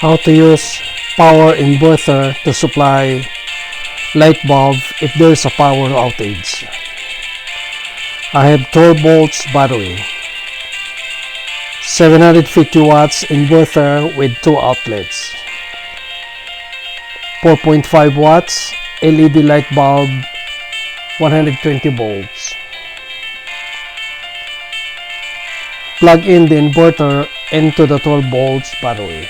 How to use power inverter to supply light bulb if there is a power outage. I have 12 volts battery, 750 watts inverter with 2 outlets, 4.5 watts LED light bulb, 120 volts. Plug in the inverter into the 12 volts battery.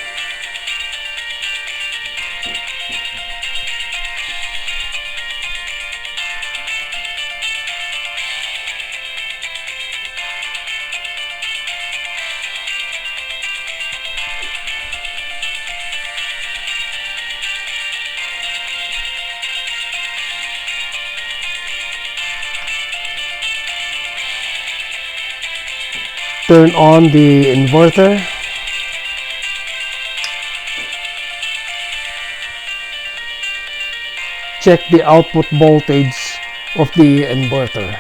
Turn on the inverter. Check the output voltage of the inverter.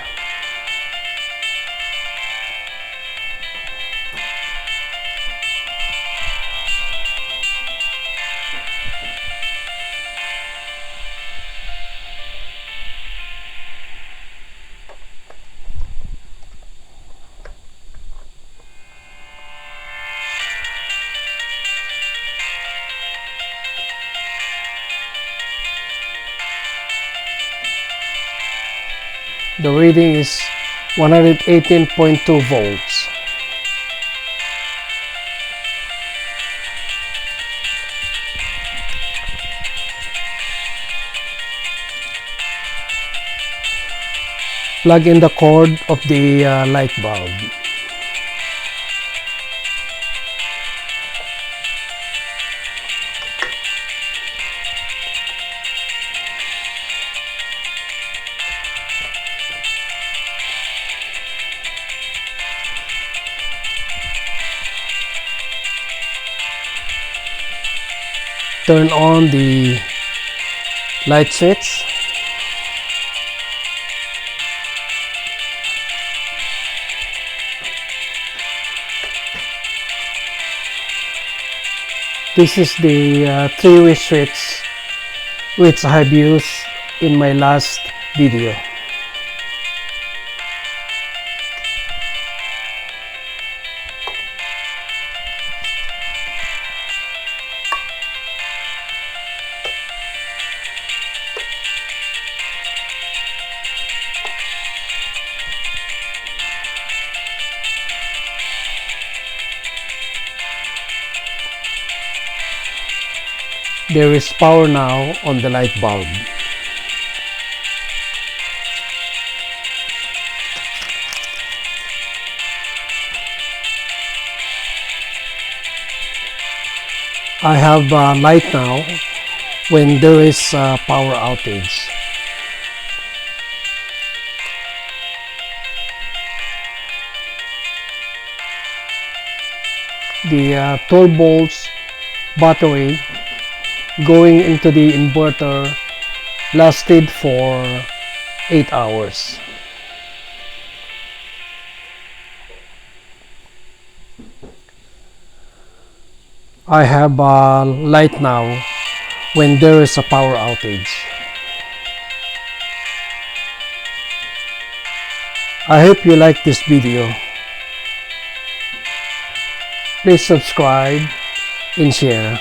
The reading is 118.2 volts. Plug in the cord of the light bulb. Turn on the light switch. This is the three-way switch which I have used in my last video. There is power now on the light bulb. I have light now when there is power outage. The 12 volts battery going into the inverter lasted for 8 hours. I have light now when there is a power outage. I hope you like this video. Please subscribe and share.